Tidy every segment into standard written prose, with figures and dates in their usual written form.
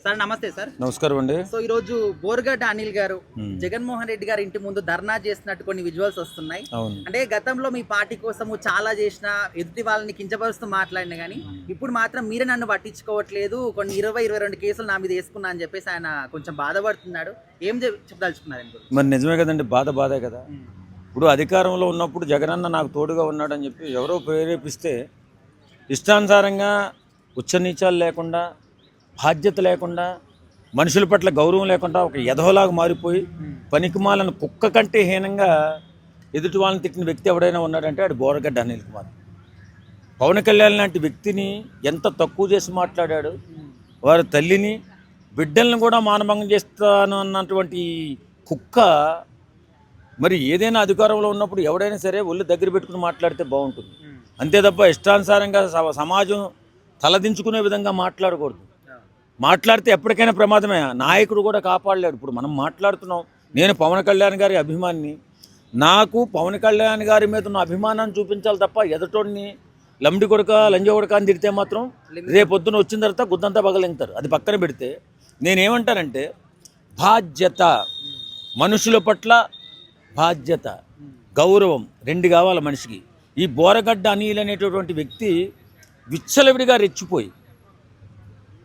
Sir నమస్తే sir. నమస్కారం అండి. సో ఈరోజు బోరుగడ్డ అనిల్ గారు జగన్మోహన్ రెడ్డి గారి ఇంటి ముందు ధర్నా చేసినట్టు కొన్ని విజువల్స్ వస్తున్నాయి. అంటే గతంలో మీ పార్టీ కోసము చాలా చేసిన, ఎదుటి వాళ్ళని కించపరుస్తూ మాట్లాడినా కానీ ఇప్పుడు మాత్రం మీరే నన్ను పట్టించుకోవట్లేదు, కొన్ని 22 కేసులు నా మీద వేసుకున్నా అని చెప్పేసి ఆయన కొంచెం బాధపడుతున్నాడు. ఏం చెప్పదలుచుకున్నారు? మరి నిజమే కదండి, బాధే కదా. ఇప్పుడు అధికారంలో ఉన్నప్పుడు జగనన్న నాకు తోడుగా ఉన్నాడని చెప్పి ఎవరో ప్రేరేపిస్తే ఇష్టానుసారంగా ఉచ్చనీచాలు లేకుండా, బాధ్యత లేకుండా, మనుషుల పట్ల గౌరవం లేకుండా ఒక ఎదవలాగా మారిపోయి పనికిమాలిన కుక్క కంటే హీనంగా ఎదుటి వాళ్ళని తిట్టిన వ్యక్తి ఎవడైనా ఉన్నాడంటే అది బోరగడ్డ అనిల్ కుమార్. పవన్ కళ్యాణ్ లాంటి వ్యక్తిని ఎంత తక్కువ చేసి మాట్లాడాడు. వారి తల్లిని, బిడ్డల్ని కూడా మానభంగం చేస్తాను అన్నటువంటి కుక్క మరి ఏదైనా అధికారంలో ఉన్నప్పుడు ఎవడైనా సరే ఒళ్ళు దగ్గర పెట్టుకుని మాట్లాడితే బాగుంటుంది. అంతే తప్ప ఇష్టానుసారంగా సమాజం తలదించుకునే విధంగా మాట్లాడకూడదు. మాట్లాడితే ఎప్పటికైనా ప్రమాదమే. నాయకుడు కూడా కాపాడలేడు. ఇప్పుడు మనం మాట్లాడుతున్నాం, నేను పవన్ కళ్యాణ్ గారి అభిమానిని, నాకు పవన్ కళ్యాణ్ గారి మీద ఉన్న అభిమానాన్ని చూపించాలి తప్ప ఎదటోడిని లంబడి కొడక లంజ కొడక అని తిడితే మాత్రం రేపొద్దున వచ్చిన తర్వాత గుద్దంతా పగలింతారు. అది పక్కన పెడితే నేనేమంటానంటే బాధ్యత, మనుషుల పట్ల బాధ్యత, గౌరవం రెండు కావాలి మనిషికి. ఈ బోరగడ్డ అనిల్ అనేటటువంటి వ్యక్తి విచ్చలవిడిగా రెచ్చిపోయి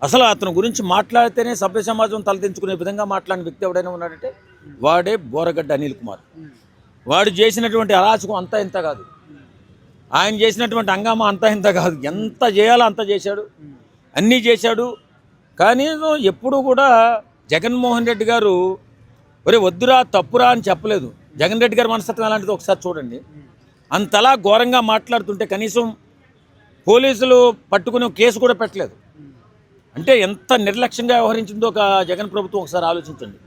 అసలు అతని గురించి మాట్లాడితేనే సభ్య సమాజం తలదించుకునే విధంగా మాట్లాడిన వ్యక్తి ఎవడైనా ఉన్నాడంటే వాడే బోరగడ్డ అనిల్ కుమార్. వాడు చేసినటువంటి అరాచకం అంతా ఇంత కాదు, ఆయన చేసినటువంటి హంగామా అంతా ఇంత కాదు. ఎంత చేయాలో అంత చేశాడు, అన్నీ చేశాడు. కానీ ఎప్పుడు కూడా జగన్మోహన్ రెడ్డి గారు ఒరే వద్దురా తప్పురా అని చెప్పలేదు. జగన్ రెడ్డి గారి మనస్తత్వం అలాంటిది ఒకసారి చూడండి. అంతలా ఘోరంగా మాట్లాడుతుంటే కనీసం పోలీసులు పట్టుకుని కేసు కూడా పెట్టలేదు. అంటే ఎంత నిర్లక్ష్యంగా వ్యవహరించిందో ఒక జగన్ ప్రభుత్వం ఒకసారి ఆలోచించండి.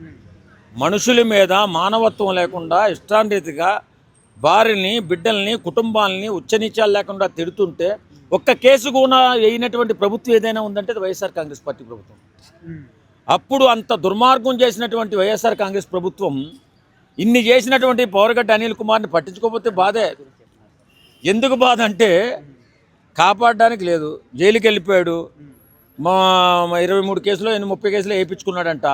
మనుషుల మీద మానవత్వం లేకుండా ఇష్టాన్రీతిగా భార్యని, బిడ్డల్ని, కుటుంబాలని ఉచ్చనీచాలు లేకుండా తిడుతుంటే ఒక్క కేసు కూడా వేయినటువంటి ప్రభుత్వం ఏదైనా ఉందంటే అది వైఎస్ఆర్ కాంగ్రెస్ పార్టీ ప్రభుత్వం. అప్పుడు అంత దుర్మార్గం చేసినటువంటి వైఎస్ఆర్ కాంగ్రెస్ ప్రభుత్వం ఇన్ని చేసినటువంటి బోరగడ్డ అనిల్ కుమార్ని పట్టించుకోకపోతే బాధే. ఎందుకు బాధ అంటే కాపాడడానికి లేదు, జైలుకి వెళ్ళిపోయాడు. మా 23 కేసులో 30 కేసులు వేయించుకున్నాడంట.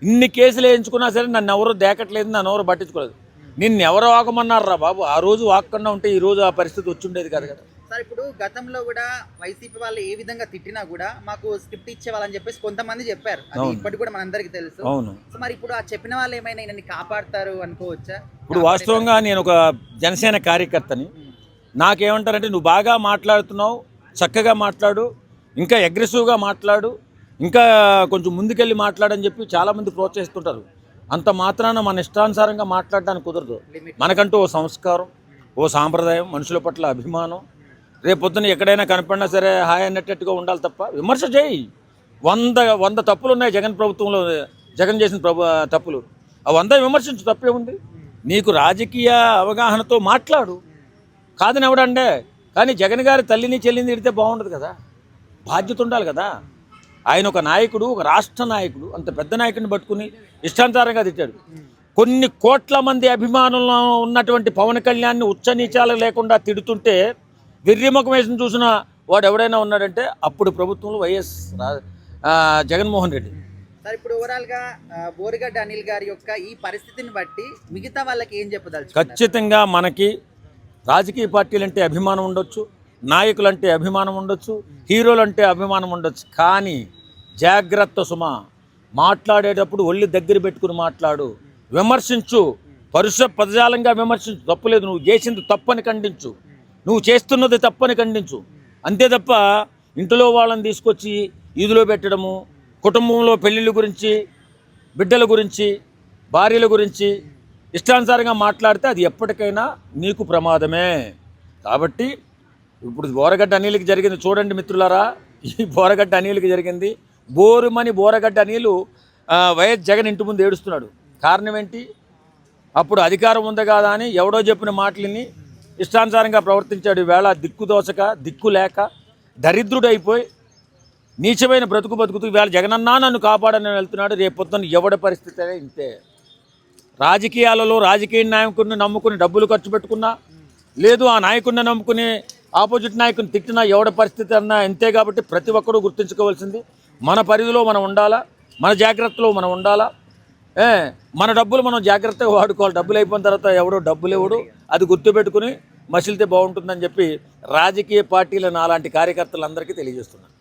ఇన్ని కేసులు వేయించుకున్నా సరే నన్ను ఎవరు దేకట్లేదు, నన్ను ఎవరు పట్టించుకోలేదు. నిన్ను ఎవరు వాకమన్నారా బాబు? ఆ రోజు వాకకుండా ఉంటే ఈ రోజు ఆ పరిస్థితి వచ్చి ఉండేది కాదు కదా. సార్ ఇప్పుడు గతంలో కూడా వైసీపీ వాళ్ళు ఏ విధంగా తిట్టినా కూడా మాకు స్క్రిప్ట్ ఇచ్చేవాళ్ళని చెప్పేసి కొంతమంది చెప్పారు. అది ఇప్పటికి కూడా మనందరికీ తెలుసు. అవును. సో మరి ఇప్పుడు ఆ చెప్పిన వాళ్ళు ఏమైనా నన్ను కాపాడతారు అనుకోవచ్చా? ఇప్పుడు వాస్తవంగా నేను ఒక జనసేన కార్యకర్తని. నాకేమంటారంటే నువ్వు బాగా మాట్లాడుతున్నావు, చక్కగా మాట్లాడు, ఇంకా అగ్రెసివ్గా మాట్లాడు, ఇంకా కొంచెం ముందుకెళ్ళి మాట్లాడని చెప్పి చాలామంది ప్రోత్సహిస్తుంటారు. అంత మాత్రాన మన ఇష్టానుసారంగా మాట్లాడడానికి కుదరదు. మనకంటూ ఓ సంస్కారం, ఓ సాంప్రదాయం, మనుషుల పట్ల అభిమానం, రేపొద్దున ఎక్కడైనా కనపడినా సరే హాయ్ అన్నట్టుగా ఉండాలి తప్ప విమర్శ చేయి. 100 తప్పులు ఉన్నాయి జగన్ ప్రభుత్వంలో, జగన్ చేసిన తప్పులు. ఆ 100 విమర్శించు, తప్పే ఉంది. నీకు రాజకీయ అవగాహనతో మాట్లాడు, కాదని ఎవడండే. కానీ జగన్ గారి తల్లిని చెల్లిని తిడితే బాగుండదు కదా, బాధ్యత ఉండాలి కదా. ఆయన ఒక నాయకుడు, ఒక రాష్ట్ర నాయకుడు, అంత పెద్ద నాయకుడిని పట్టుకుని ఇష్టానుసారంగా తిట్టాడు. కొన్ని కోట్ల మంది అభిమానులు ఉన్నటువంటి పవన్ కళ్యాణ్ని ఉచ్చనీచాలు లేకుండా తిడుతుంటే వెర్రిముఖం వేసి చూసిన వాడు ఎవడైనా ఉన్నాడంటే అప్పుడు ప్రభుత్వంలో వైఎస్ జగన్మోహన్ రెడ్డి. సార్ ఇప్పుడు ఓవరాల్గా బోరగడ్డ అనిల్ గారి యొక్క ఈ పరిస్థితిని బట్టి మిగతా వాళ్ళకి ఏం చెప్పదలుచు? ఖచ్చితంగా మనకి రాజకీయ పార్టీలంటే అభిమానం ఉండొచ్చు, నాయకులంటే అభిమానం ఉండొచ్చు, హీరోలంటే అభిమానం ఉండొచ్చు. కానీ జాగ్రత్త సుమా, మాట్లాడేటప్పుడు ఒళ్ళు దగ్గర పెట్టుకుని మాట్లాడు, విమర్శించు, పరుష పదజాలంగా విమర్శించు, తప్పులేదు. నువ్వు చేసింది తప్పని ఖండించు, నువ్వు చేస్తున్నది తప్పని ఖండించు. అంతే తప్ప ఇంట్లో వాళ్ళని తీసుకొచ్చి ఈదులో పెట్టడము, కుటుంబంలో పెళ్ళిళ్ళ గురించి, బిడ్డల గురించి, భార్యల గురించి ఇష్టానుసారంగా మాట్లాడితే అది ఎప్పటికైనా నీకు ప్రమాదమే. కాబట్టి ఇప్పుడు బోరగడ్డ అనిల్కి జరిగింది చూడండి మిత్రులారా. ఈ బోరగడ్డ అనిల్కి జరిగింది, బోరుమని బోరగడ్డ అనిలు వైఎస్ జగన్ ఇంటి ముందు ఏడుస్తున్నాడు. కారణం ఏంటి? అప్పుడు అధికారం ఉంది కదా అని ఎవడో చెప్పిన మాటలని ఇష్టానుసారంగా ప్రవర్తించాడు. ఈవేళ దిక్కుదోచక, దిక్కు లేక, దరిద్రుడైపోయి నీచమైన బతుకుతూ ఈవేళ జగనన్నా నన్ను కాపాడని వెళ్తున్నాడు. రేపొద్దున ఎవడి పరిస్థితి అనే ఇంతే. రాజకీయాలలో రాజకీయ నాయకుడిని నమ్ముకుని డబ్బులు ఖర్చు పెట్టుకున్నా, లేదు ఆ నాయకుడిని నమ్ముకుని ఆపోజిట్ నాయకుని తిట్టినా ఎవడ పరిస్థితి అన్నా ఇంతే. కాబట్టి ప్రతి ఒక్కరూ గుర్తుంచుకోవాల్సింది మన పరిధిలో మనం ఉండాలా, మన జాగ్రత్తలో మనం ఉండాలా. మన డబ్బులు మనం జాగ్రత్తగా వాడుకోవాలి. డబ్బులు అయిపోయిన తర్వాత ఎవడో డబ్బులు ఇవ్వడు, అది గుర్తుపెట్టుకుని మసిలితే బాగుంటుందని చెప్పి రాజకీయ పార్టీల నాలాంటి కార్యకర్తలందరికీ తెలియజేస్తున్నాను.